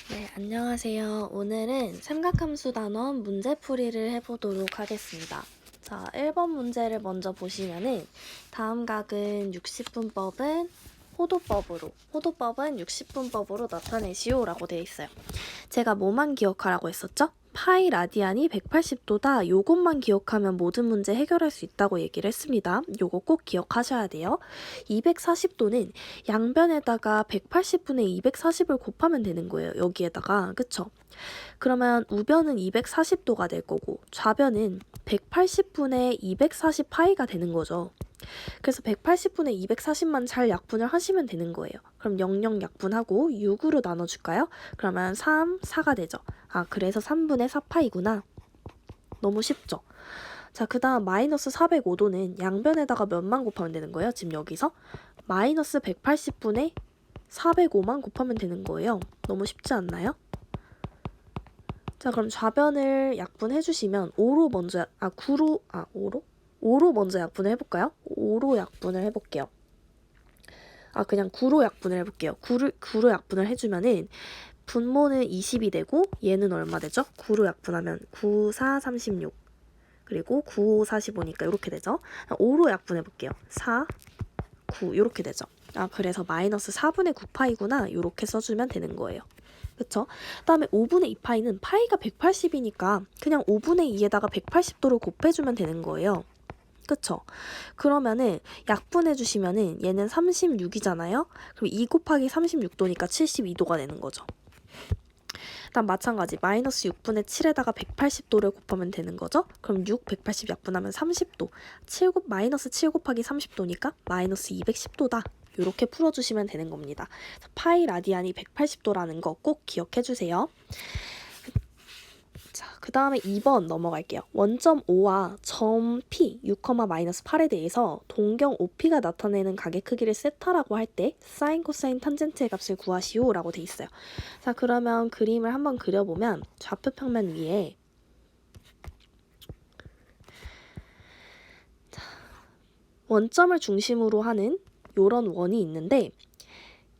네, 안녕하세요. 오늘은 삼각함수 단원 문제풀이를 해보도록 하겠습니다. 자, 1번 문제를 먼저 보시면은 다음 각은 60분법은 호도법은 60분법으로 나타내시오 라고 되어 있어요. 제가 뭐만 기억하라고 했었죠? 파이 라디안이 180도다. 요것만 기억하면 모든 문제 해결할 수 있다고 얘기를 했습니다. 요거 꼭 기억하셔야 돼요. 240도는 양변에다가 180분의 240을 곱하면 되는 거예요. 여기에다가. 그쵸? 그러면 우변은 240도가 될 거고 좌변은 180분의 240파이가 되는 거죠. 그래서 180분의 240만 잘 약분을 하시면 되는 거예요. 그럼 00 약분하고 6으로 나눠줄까요? 그러면 3, 4가 되죠. 아, 그래서 3분의 4파이구나. 너무 쉽죠? 자, 그 다음 마이너스 405도는 양변에다가 몇만 곱하면 되는 거예요? 지금 여기서 마이너스 180분의 405만 곱하면 되는 거예요. 너무 쉽지 않나요? 자, 그럼 좌변을 약분해 주시면 5로 먼저 5로 먼저 약분을 해볼까요? 5로 약분을 해볼게요. 그냥 9로 약분을 해볼게요. 9로 약분을 해주면은 분모는 20이 되고 얘는 얼마 되죠? 9로 약분하면 9, 4, 36 그리고 9, 5, 45니까 이렇게 되죠? 5로 약분해볼게요. 4, 9 이렇게 되죠? 그래서 마이너스 4분의 9파이구나 이렇게 써주면 되는 거예요. 그쵸? 그 다음에 5분의 2파이는 파이가 180이니까 그냥 5분의 2에다가 180도를 곱해주면 되는 거예요. 그쵸? 그러면은 약분해주시면은 얘는 36이잖아요? 그럼 2 곱하기 36도니까 72도가 되는 거죠. 다음 마찬가지 마이너스 6분의 7에다가 180도를 곱하면 되는 거죠? 그럼 6, 180 약분하면 30도. 마이너스 7 곱하기 30도니까 마이너스 210도다. 이렇게 풀어주시면 되는 겁니다. 파이 라디안이 180도라는 거 꼭 기억해주세요. 자, 그 다음에 2번 넘어갈게요. 원점 O와 점 P, 6,-8에 대해서 동경 OP가 나타내는 각의 크기를 세타라고 할 때 사인, 코사인, 탄젠트의 값을 구하시오 라고 돼 있어요. 자, 그러면 그림을 한번 그려보면 좌표 평면 위에 원점을 중심으로 하는 요런 원이 있는데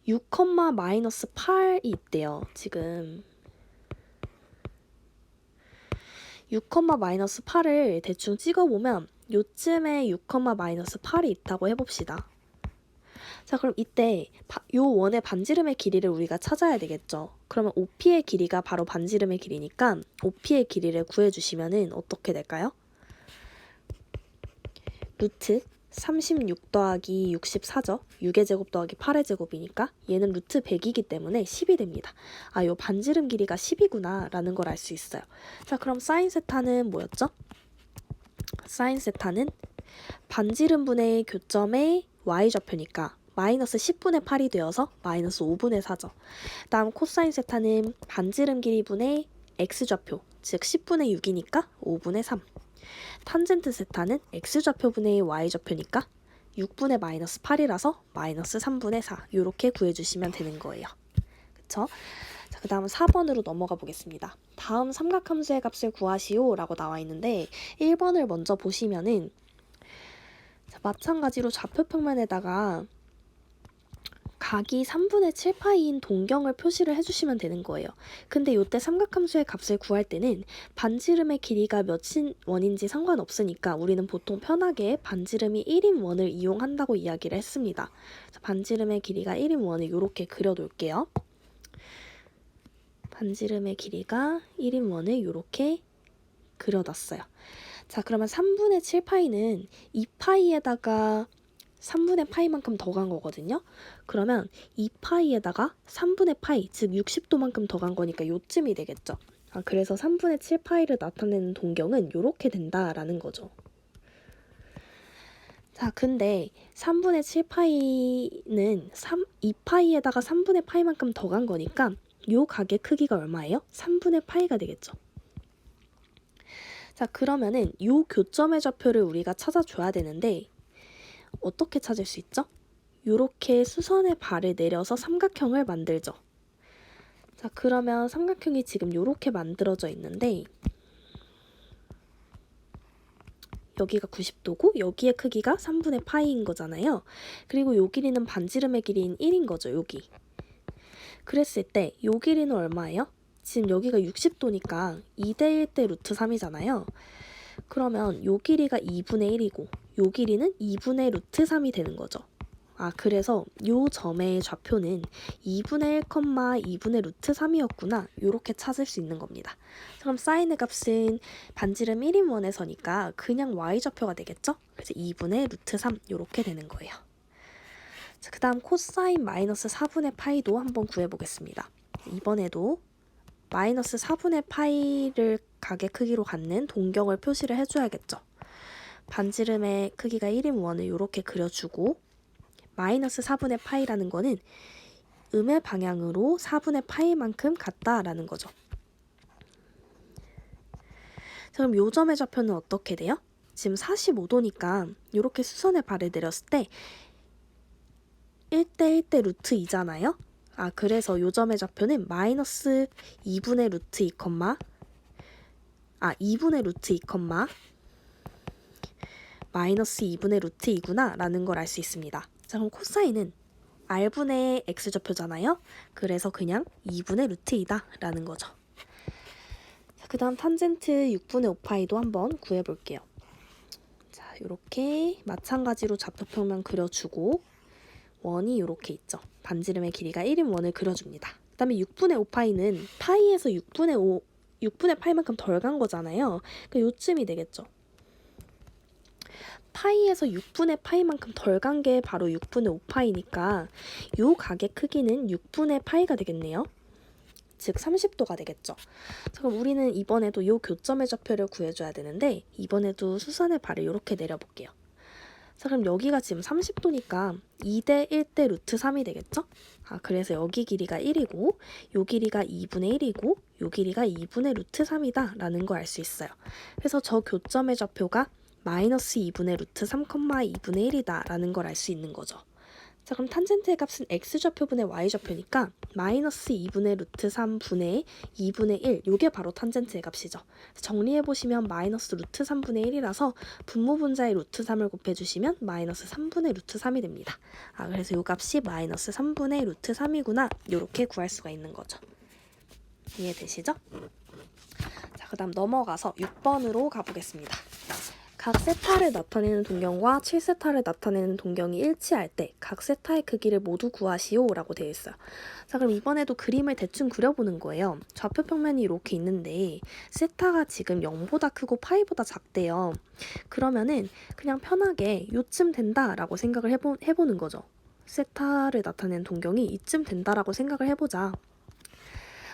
6,-8이 있대요. 지금 6,-8을 대충 찍어보면 요쯤에 6,-8이 있다고 해봅시다. 자, 그럼 이때 요 원의 반지름의 길이를 우리가 찾아야 되겠죠. 그러면 OP의 길이가 바로 반지름의 길이니까 OP의 길이를 구해주시면은 어떻게 될까요? 루트 36 더하기 64죠. 6의 제곱 더하기 8의 제곱이니까 얘는 루트 100이기 때문에 10이 됩니다. 요 반지름 길이가 10이구나 라는 걸 알 수 있어요. 자, 그럼 사인 세타는 뭐였죠? 사인 세타는 반지름분의 교점의 y좌표니까 마이너스 10분의 8이 되어서 마이너스 5분의 4죠. 다음 코사인 세타는 반지름 길이분의 x좌표, 즉 10분의 6이니까 5분의 3. 탄젠트 세타는 x좌표분의 y좌표니까 6분의 마이너스 8이라서 마이너스 3분의 4 이렇게 구해주시면 되는 거예요. 그쵸? 자, 그 다음 4번으로 넘어가 보겠습니다. 다음 삼각함수의 값을 구하시오 라고 나와 있는데 1번을 먼저 보시면은 자, 마찬가지로 좌표 평면에다가 각이 3분의 7파이인 동경을 표시를 해주시면 되는 거예요. 근데 이때 삼각함수의 값을 구할 때는 반지름의 길이가 몇인 원인지 상관없으니까 우리는 보통 편하게 반지름이 1인 원을 이용한다고 이야기를 했습니다. 반지름의 길이가 1인 원을 이렇게 그려놓을게요. 반지름의 길이가 1인 원을 이렇게 그려놨어요. 자, 그러면 3분의 7파이는 2파이에다가 3분의 파이만큼 더 간 거거든요. 그러면 2파이에다가 3분의 파이, 즉 60도만큼 더 간 거니까 요쯤이 되겠죠. 그래서 3분의 7파이를 나타내는 동경은 이렇게 된다라는 거죠. 자, 근데 3분의 7파이는 2파이에다가 3분의 파이만큼 더 간 거니까 요 각의 크기가 얼마예요? 3분의 파이가 되겠죠. 자, 그러면은 요 교점의 좌표를 우리가 찾아줘야 되는데 어떻게 찾을 수 있죠? 요렇게 수선의 발을 내려서 삼각형을 만들죠. 자, 그러면 삼각형이 지금 요렇게 만들어져 있는데 여기가 90도고 여기의 크기가 3분의 파이인 거잖아요. 그리고 요 길이는 반지름의 길이인 1인 거죠, 여기. 그랬을 때 요 길이는 얼마예요? 지금 여기가 60도니까 2대 1대 루트 3이잖아요. 그러면 요 길이가 2분의 1이고 요 길이는 2분의 루트 3이 되는 거죠. 그래서 요 점의 좌표는 2분의 1, 2분의 루트 3이었구나. 요렇게 찾을 수 있는 겁니다. 그럼 사인의 값은 반지름 1인원에서니까 그냥 y좌표가 되겠죠? 그래서 2분의 루트 3 요렇게 되는 거예요. 자, 그 다음 코사인 마이너스 4분의 파이도 한번 구해보겠습니다. 이번에도 마이너스 4분의 파이를 각의 크기로 갖는 동경을 표시를 해줘야겠죠. 반지름의 크기가 1인원을 이렇게 그려주고 마이너스 4분의 파이라는 거는 음의 방향으로 4분의 파이만큼 같다라는 거죠. 자, 그럼 요 점의 좌표는 어떻게 돼요? 지금 45도니까 이렇게 수선의 발을 내렸을 때 1대 1대 루트 2잖아요. 그래서 요 점의 좌표는 마이너스 2분의 루트 2, 2분의 루트 2, 마이너스 2분의 루트 2구나 라는 걸 알 수 있습니다. 자, 그럼 코사인은 r분의 x좌표잖아요. 그래서 그냥 2분의 루트 2다 라는 거죠. 그 다음 탄젠트 6분의 5파이도 한번 구해볼게요. 자, 이렇게 마찬가지로 좌표평면 그려주고 원이 이렇게 있죠. 반지름의 길이가 1인 원을 그려줍니다. 그 다음에 6분의 5파이는 파이에서 6분의 파이만큼 덜 간 거잖아요. 그러니까 요쯤이 되겠죠. 파이에서 6분의 파이만큼 덜 간 게 바로 6분의 5파이니까 요 각의 크기는 6분의 파이가 되겠네요. 즉 30도가 되겠죠. 자, 그럼 우리는 이번에도 요 교점의 좌표를 구해줘야 되는데 이번에도 수선의 발을 이렇게 내려볼게요. 자, 그럼 여기가 지금 30도니까 2대 1대 루트 3이 되겠죠? 그래서 여기 길이가 1이고 요 길이가 2분의 1이고 요 길이가 2분의 루트 3이다 라는 걸 알 수 있어요. 그래서 저 교점의 좌표가 마이너스 2분의 루트 3, 2분의 1이다 라는 걸 알 수 있는 거죠. 자, 그럼 탄젠트의 값은 x좌표분의 y좌표니까 마이너스 2분의 루트 3분의 2분의 1 요게 바로 탄젠트의 값이죠. 정리해보시면 마이너스 루트 3분의 1이라서 분모분자의 루트 3을 곱해주시면 마이너스 3분의 루트 3이 됩니다. 그래서 요 값이 마이너스 3분의 루트 3이구나 요렇게 구할 수가 있는 거죠. 이해되시죠? 자, 그 다음 넘어가서 6번으로 가보겠습니다. 각 세타를 나타내는 동경과 7세타를 나타내는 동경이 일치할 때 각 세타의 크기를 모두 구하시오 라고 되어 있어요. 자, 그럼 이번에도 그림을 대충 그려보는 거예요. 좌표 평면이 이렇게 있는데 세타가 지금 0보다 크고 파이보다 작대요. 그러면은 그냥 편하게 요쯤 된다 라고 생각을 해보는 거죠. 세타를 나타내는 동경이 이쯤 된다라고 생각을 해보자.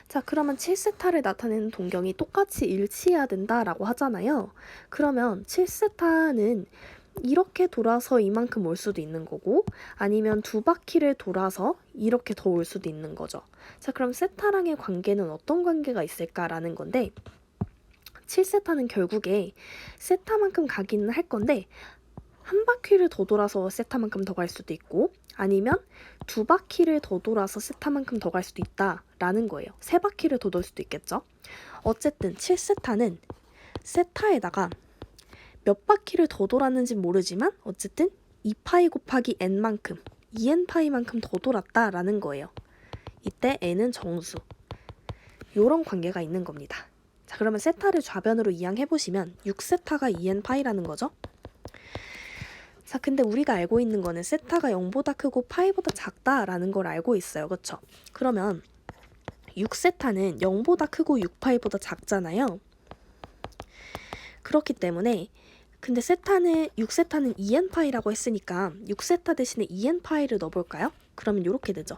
자, 그러면 7세타를 나타내는 동경이 똑같이 일치해야 된다라고 하잖아요. 그러면 7세타는 이렇게 돌아서 이만큼 올 수도 있는 거고 아니면 두 바퀴를 돌아서 이렇게 더 올 수도 있는 거죠. 자, 그럼 세타랑의 관계는 어떤 관계가 있을까라는 건데 7세타는 결국에 세타만큼 가기는 할 건데 한 바퀴를 더 돌아서 세타만큼 더 갈 수도 있고 아니면 두 바퀴를 더 돌아서 세타만큼 더 갈 수도 있다라는 거예요. 세 바퀴를 더 돌 수도 있겠죠. 어쨌든 7세타는 세타에다가 몇 바퀴를 더 돌았는지 모르지만 어쨌든 2파이 곱하기 n만큼 2n파이만큼 더 돌았다라는 거예요. 이때 n은 정수. 요런 관계가 있는 겁니다. 자, 그러면 세타를 좌변으로 이항해보시면 6세타가 2n파이라는 거죠. 자, 근데 우리가 알고 있는 거는 세타가 0보다 크고 파이보다 작다라는 걸 알고 있어요. 그쵸? 그러면 6세타는 0보다 크고 6파이보다 작잖아요. 그렇기 때문에 근데 6세타는 2n파이라고 했으니까 6세타 대신에 2n파이를 넣어볼까요? 그러면 이렇게 되죠.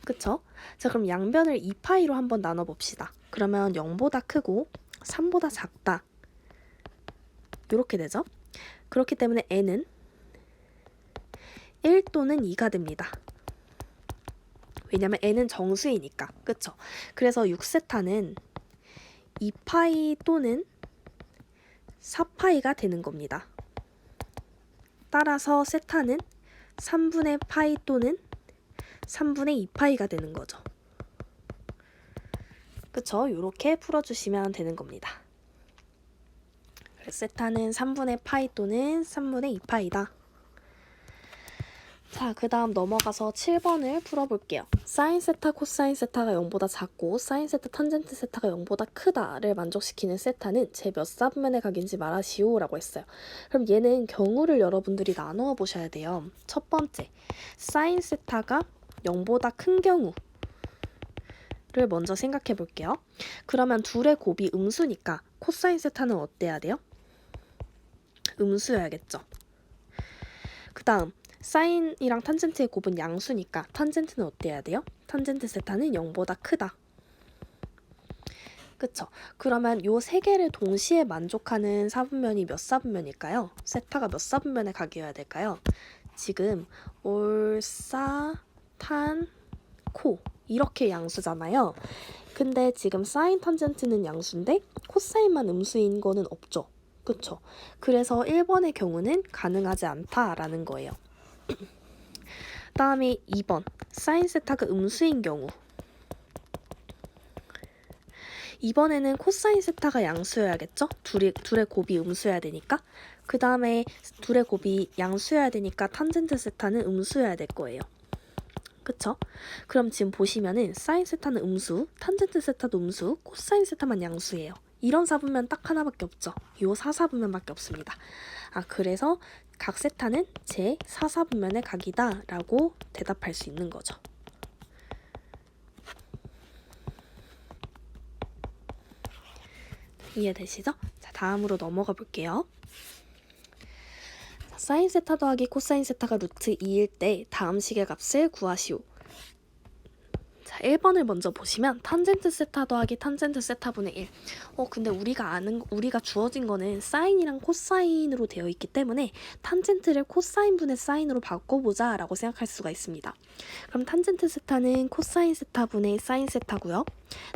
그쵸? 자, 그럼 양변을 2파이로 한번 나눠봅시다. 그러면 0보다 크고 3보다 작다. 이렇게 되죠? 그렇기 때문에 n은 1 또는 2가 됩니다. 왜냐면 n은 정수이니까. 그쵸? 그래서 6세타는 2파이 또는 4파이가 되는 겁니다. 따라서 세타는 3분의 파이 또는 3분의 2파이가 되는 거죠. 그쵸? 이렇게 풀어주시면 되는 겁니다. 세타는 3분의 파이 또는 3분의 2파이다. 자, 그 다음 넘어가서 7번을 풀어볼게요. 사인 세타, 코사인 세타가 0보다 작고 사인 세타, 탄젠트 세타가 0보다 크다를 만족시키는 세타는 제 몇 사분면의 각인지 말하시오 라고 했어요. 그럼 얘는 경우를 여러분들이 나누어 보셔야 돼요. 첫 번째, 사인 세타가 0보다 큰 경우를 먼저 생각해 볼게요. 그러면 둘의 곱이 음수니까 코사인 세타는 어때야 돼요? 음수여야겠죠. 그 다음 사인이랑 탄젠트의 곱은 양수니까 탄젠트는 어때야 돼요? 탄젠트 세타는 0보다 크다. 그쵸? 그러면 요 세 개를 동시에 만족하는 사분면이 몇 사분면일까요? 세타가 몇 사분면의 각이어야 될까요? 지금 올, 사, 탄, 코 이렇게 양수잖아요. 근데 지금 사인 탄젠트는 양수인데 코사인만 음수인 거는 없죠. 그쵸? 그래서 1번의 경우는 가능하지 않다라는 거예요. 다음에 2번 사인 세타가 음수인 경우, 이번에는 코사인 세타가 양수여야겠죠? 둘의 곱이 음수여야 되니까. 그 다음에 둘의 곱이 양수여야 되니까 탄젠트 세타는 음수여야 될 거예요. 그쵸? 그럼 지금 보시면은 사인 세타는 음수, 탄젠트 세타도 음수, 코사인 세타만 양수예요. 이런 사분면 딱 하나밖에 없죠. 요 4사분면밖에 없습니다. 그래서 각 세타는 제 4사분면의 각이다 라고 대답할 수 있는 거죠. 이해되시죠? 자, 다음으로 넘어가 볼게요. 자, 사인 세타 더하기 코사인 세타가 루트 2일 때 다음 식의 값을 구하시오. 자, 1번을 먼저 보시면 탄젠트 세타 더하기 탄젠트 세타분의 1. 근데 우리가 주어진 거는 사인이랑 코사인으로 되어 있기 때문에 탄젠트를 코사인분의 사인으로 바꿔보자 라고 생각할 수가 있습니다. 그럼 탄젠트 세타는 코사인 세타분의 사인 세타고요.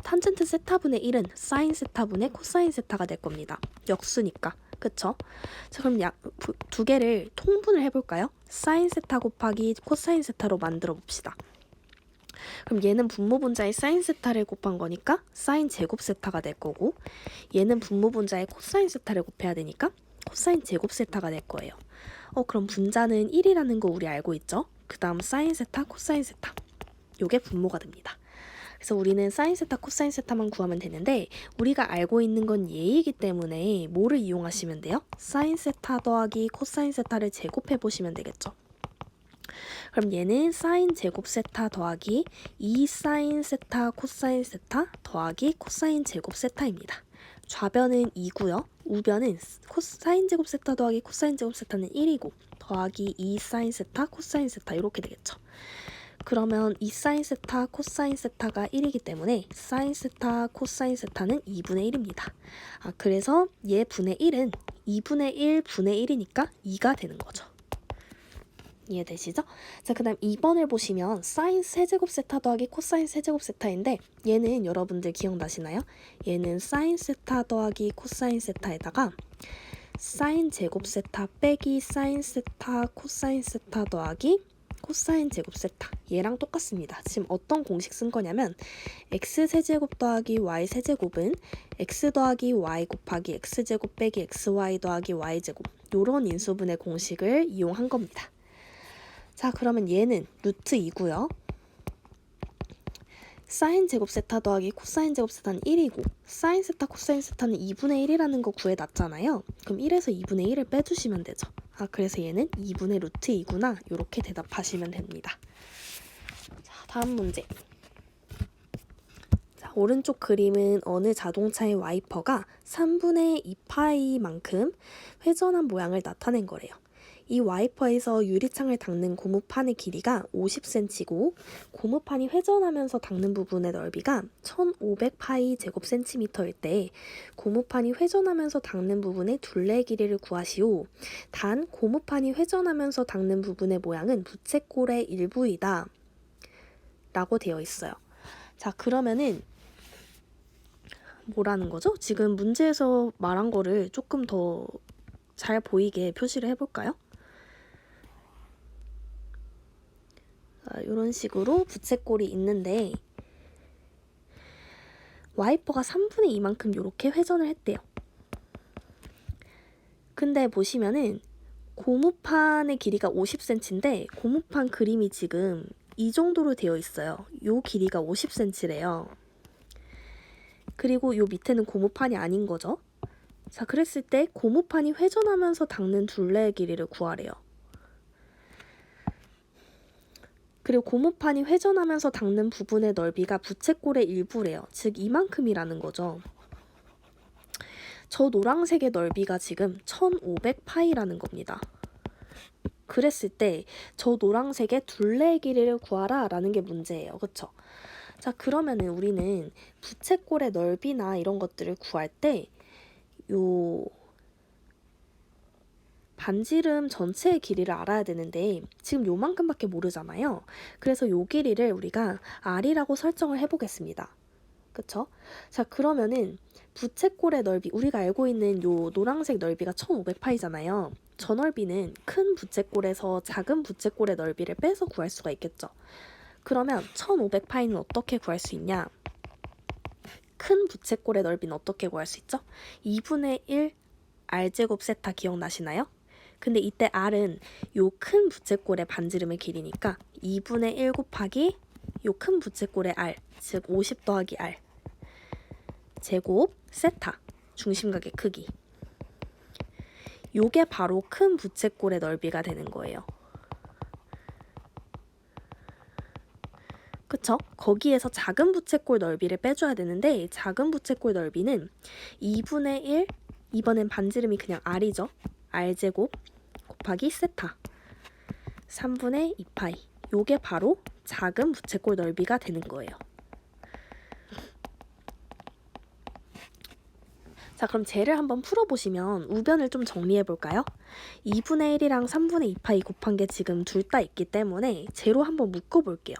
탄젠트 세타분의 1은 사인 세타분의 코사인 세타가 될 겁니다. 역수니까. 그쵸? 자, 그럼 두 개를 통분을 해볼까요? 사인 세타 곱하기 코사인 세타로 만들어 봅시다. 그럼 얘는 분모분자의 사인 세타를 곱한 거니까 사인 제곱 세타가 될 거고, 얘는 분모분자의 코사인 세타를 곱해야 되니까 코사인 제곱 세타가 될 거예요. 그럼 분자는 1이라는 거 우리 알고 있죠? 그 다음 사인 세타, 코사인 세타. 요게 분모가 됩니다. 그래서 우리는 사인 세타, 코사인 세타만 구하면 되는데 우리가 알고 있는 건 얘이기 때문에 뭐를 이용하시면 돼요? 사인 세타 더하기 코사인 세타를 제곱해 보시면 되겠죠. 그럼 얘는 사인 제곱 세타 더하기 2사인 세타 코사인 세타 더하기 코사인 제곱 세타입니다. 좌변은 2고요. 우변은 코사인 제곱 세타 더하기 코사인 제곱 세타는 1이고 더하기 2사인 세타 코사인 세타 이렇게 되겠죠. 그러면 2사인 세타 코사인 세타가 1이기 때문에 사인 세타 코사인 세타는 2분의 1입니다. 그래서 얘 분의 1은 2분의 1 분의 1이니까 2가 되는 거죠. 이해되시죠? 자, 그 다음 2번을 보시면 사인 세제곱 세타 더하기 코사인 세제곱 세타인데 얘는 여러분들 기억나시나요? 얘는 사인 세타 더하기 코사인 세타에다가 사인 제곱 세타 빼기 사인 세타 코사인 세타 더하기 코사인 제곱 세타, 얘랑 똑같습니다. 지금 어떤 공식 쓴 거냐면 x 세제곱 더하기 y 세제곱은 x 더하기 y 곱하기 x 제곱 빼기 xy 더하기 y 제곱, 요런 인수분해 공식을 이용한 겁니다. 자, 그러면 얘는 루트 2고요. 사인 제곱 세타 더하기 코사인 제곱 세타는 1이고 사인 세타 코사인 세타는 2분의 1이라는 거 구해놨잖아요. 그럼 1에서 2분의 1을 빼주시면 되죠. 그래서 얘는 2분의 루트 2구나, 이렇게 대답하시면 됩니다. 자, 다음 문제. 자, 오른쪽 그림은 어느 자동차의 와이퍼가 3분의 2파이만큼 회전한 모양을 나타낸 거래요. 이 와이퍼에서 유리창을 닦는 고무판의 길이가 50cm고 고무판이 회전하면서 닦는 부분의 넓이가 1500파이 제곱센티미터일 때 고무판이 회전하면서 닦는 부분의 둘레 길이를 구하시오. 단 고무판이 회전하면서 닦는 부분의 모양은 부채꼴의 일부이다 라고 되어 있어요. 자, 그러면은 뭐라는 거죠? 지금 문제에서 말한 거를 조금 더 잘 보이게 표시를 해볼까요? 이런 식으로 부채꼴이 있는데 와이퍼가 3분의 2만큼 이렇게 회전을 했대요. 근데 보시면은 고무판의 길이가 50cm인데 고무판 그림이 지금 이 정도로 되어 있어요. 요 길이가 50cm래요. 그리고 요 밑에는 고무판이 아닌 거죠. 자, 그랬을 때 고무판이 회전하면서 닦는 둘레의 길이를 구하래요. 그리고 고무판이 회전하면서 닦는 부분의 넓이가 부채꼴의 일부래요. 즉 이만큼이라는 거죠. 저 노란색의 넓이가 지금 1500파이라는 겁니다. 그랬을 때 저 노란색의 둘레의 길이를 구하라 라는 게 문제예요. 그쵸? 자, 그러면은 우리는 부채꼴의 넓이나 이런 것들을 구할 때 요 반지름 전체의 길이를 알아야 되는데 지금 요만큼밖에 모르잖아요. 그래서 요 길이를 우리가 R이라고 설정을 해보겠습니다. 그쵸? 자, 그러면은 부채꼴의 넓이, 우리가 알고 있는 요 노란색 넓이가 1500파이잖아요. 저 넓이는 큰 부채꼴에서 작은 부채꼴의 넓이를 빼서 구할 수가 있겠죠. 그러면 1500파이는 어떻게 구할 수 있냐? 큰 부채꼴의 넓이는 어떻게 구할 수 있죠? 2분의 1 R제곱 세타 기억나시나요? 근데 이때 R은 요 큰 부채꼴의 반지름의 길이니까 2분의 1 곱하기 요 큰 부채꼴의 R, 즉 50 더하기 R 제곱 세타, 중심각의 크기. 요게 바로 큰 부채꼴의 넓이가 되는 거예요. 그쵸? 거기에서 작은 부채꼴 넓이를 빼줘야 되는데 작은 부채꼴 넓이는 2분의 1, 이번엔 반지름이 그냥 R이죠. R제곱 곱하기 세타 3분의 2파이. 요게 바로 작은 부채꼴 넓이가 되는 거예요. 자, 그럼 쟤를 한번 풀어보시면 우변을 좀 정리해볼까요? 2분의 1이랑 3분의 2파이 곱한 게 지금 둘 다 있기 때문에 쟤로 한번 묶어볼게요.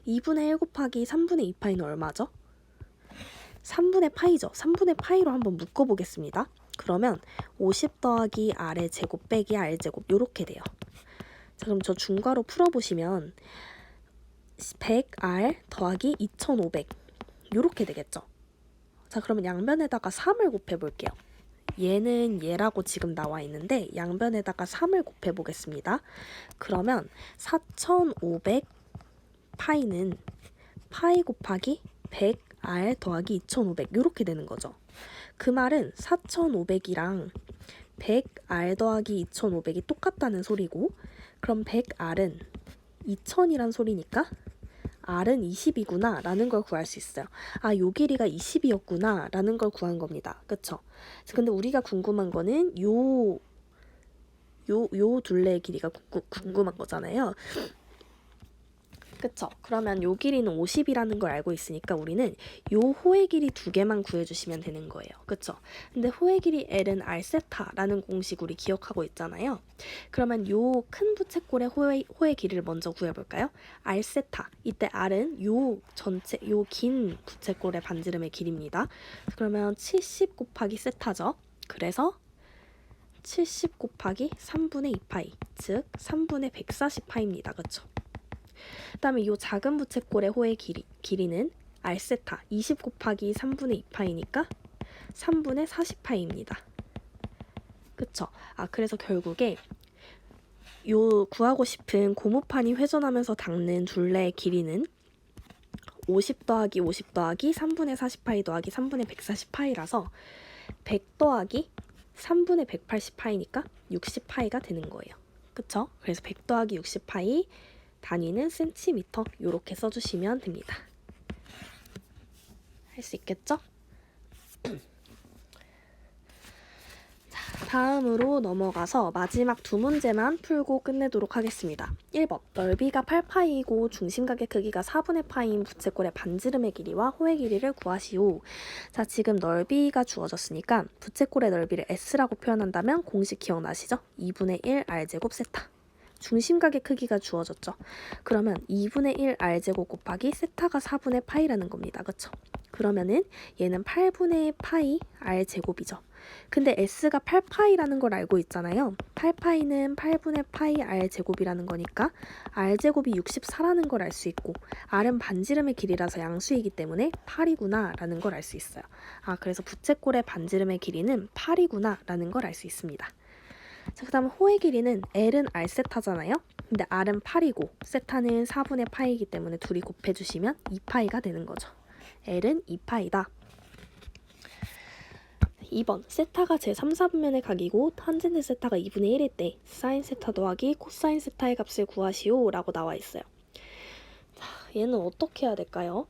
2분의 1 곱하기 3분의 2파이는 얼마죠? 3분의 파이죠. 3분의 파이로 한번 묶어보겠습니다. 그러면 50 더하기 R의 제곱 빼기 R제곱 요렇게 돼요. 자, 그럼 저 중괄호 풀어보시면 100R 더하기 2500 요렇게 되겠죠. 자, 그러면 양변에다가 3을 곱해볼게요. 얘는 얘라고 지금 나와 있는데 양변에다가 3을 곱해보겠습니다. 그러면 4500 파이는 파이 곱하기 100R 더하기 2500 이렇게 되는 거죠. 그 말은 4500이랑 100R 더하기 2500이 똑같다는 소리고 그럼 100R은 2000이란 소리니까 R은 20이구나 라는 걸 구할 수 있어요. 아, 요 길이가 20이었구나 라는 걸 구한 겁니다. 그쵸? 근데 우리가 궁금한 거는 요 둘레의 길이가 궁금한 거잖아요. 그쵸? 그러면 요 길이는 50이라는 걸 알고 있으니까 우리는 요 호의 길이 두 개만 구해주시면 되는 거예요. 그쵸? 근데 호의 길이 L은 R세타라는 공식 우리 기억하고 있잖아요. 그러면 요 큰 부채꼴의 호의 길이를 먼저 구해볼까요? R세타. 이때 R은 요 전체, 요 긴 부채꼴의 반지름의 길이입니다. 그러면 70 곱하기 세타죠. 그래서 70 곱하기 3분의 2파이, 즉 3분의 140파입니다. 그쵸? 그 다음에 이 작은 부채꼴의 호의 길이는 R세타 20 곱하기 3분의 2파이니까 3분의 40파이입니다. 그쵸? 아, 그래서 결국에 요 구하고 싶은 고무판이 회전하면서 닦는 둘레의 길이는 50 더하기 50 더하기 3분의 40파이 더하기 3분의 140파이라서 100 더하기 3분의 180파이니까 60파이가 되는 거예요. 그쵸? 그래서 100 더하기 60파이 단위는 센티미터 이렇게 써주시면 됩니다. 할 수 있겠죠? 자, 다음으로 넘어가서 마지막 두 문제만 풀고 끝내도록 하겠습니다. 1번 넓이가 8파이고 중심각의 크기가 4분의 파인 부채꼴의 반지름의 길이와 호의 길이를 구하시오. 자, 지금 넓이가 주어졌으니까 부채꼴의 넓이를 S라고 표현한다면 공식 기억나시죠? 2분의 1 R제곱 세타. 중심각의 크기가 주어졌죠. 그러면 2분의 1 R제곱 곱하기 세타가 4분의 파이라는 겁니다. 그쵸? 그러면은 얘는 8분의 파이 R제곱이죠. 근데 S가 8파이라는 걸 알고 있잖아요. 8파이는 8분의 파이 R제곱이라는 거니까 R제곱이 64라는 걸 알 수 있고 R은 반지름의 길이라서 양수이기 때문에 8이구나 라는 걸 알 수 있어요. 아, 그래서 부채꼴의 반지름의 길이는 8이구나 라는 걸 알 수 있습니다. 자, 그 다음 호의 길이는 L은 R 세타잖아요. 근데 R은 8이고 세타는 4분의 파이이기 때문에 둘이 곱해주시면 2파이가 되는 거죠. L은 2파이다. 2번 세타가 제3, 4분면의 각이고 탄젠트 세타가 2분의 1일 때 사인 세타 더하기 코사인 세타의 값을 구하시오 라고 나와 있어요. 자, 얘는 어떻게 해야 될까요?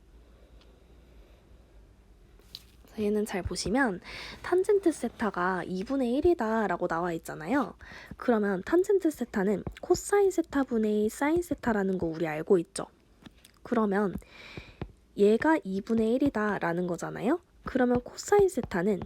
얘는 잘 보시면 탄젠트 세타가 2분의 1이다 라고 나와 있잖아요. 그러면 탄젠트 세타는 코사인 세타분의 사인 세타라는 거 우리 알고 있죠? 그러면 얘가 2분의 1이다 라는 거잖아요. 그러면 코사인 세타는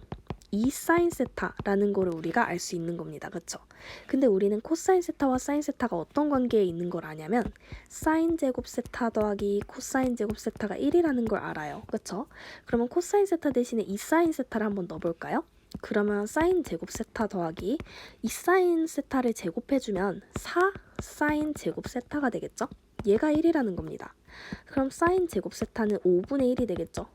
2 사인 세타라는 거를 우리가 알 수 있는 겁니다. 그쵸? 근데 우리는 코사인 세타와 사인 세타가 어떤 관계에 있는 걸 아냐면 사인 제곱 세타 더하기 코사인 제곱 세타가 1이라는 걸 알아요. 그쵸? 그러면 코사인 세타 대신에 2 사인 세타를 한번 넣어볼까요? 그러면 사인 제곱 세타 더하기 2 사인 세타를 제곱해주면 4 사인 제곱 세타가 되겠죠? 얘가 1이라는 겁니다. 그럼 사인 제곱 세타는 5분의 1이 되겠죠?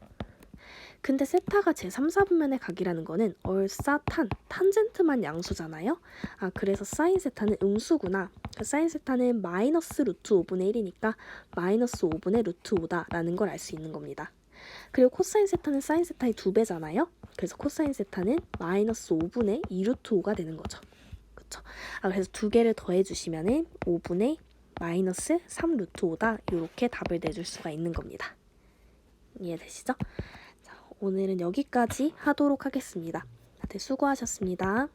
근데 세타가 제3, 4분면의 각이라는 거는 얼싸 탄젠트만 양수잖아요. 아, 그래서 사인 세타는 음수구나. 사인 세타는 마이너스 루트 5분의 1이니까 마이너스 5분의 루트 5다 라는 걸 알 수 있는 겁니다. 그리고 코사인 세타는 사인 세타의 2배잖아요. 그래서 코사인 세타는 마이너스 5분의 2 루트 5가 되는 거죠. 그쵸? 아, 그래서 두 개를 더해주시면은 5분의 마이너스 3 루트 5다 이렇게 답을 내줄 수가 있는 겁니다. 이해되시죠? 오늘은 여기까지 하도록 하겠습니다. 다들 수고하셨습니다.